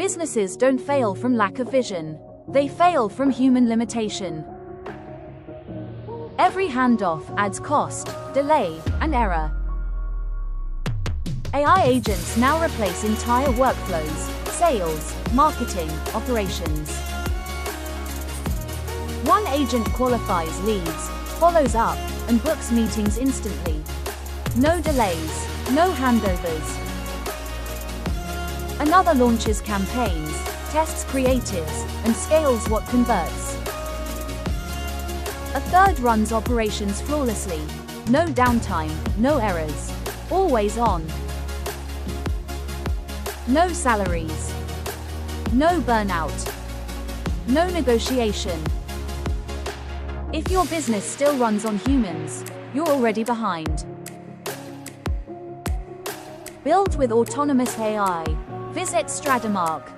Businesses don't fail from lack of vision. They fail from human limitation. Every handoff adds cost, delay, and error. AI agents now replace entire workflows: sales, marketing, operations. One agent qualifies leads, follows up, and books meetings instantly. No delays, no handovers. Another launches campaigns, tests creatives, and scales what converts. A third runs operations flawlessly. No downtime, no errors. Always on. No salaries. No burnout. No negotiation. If your business still runs on humans, you're already behind. Build with autonomous AI. Visit Stradimark.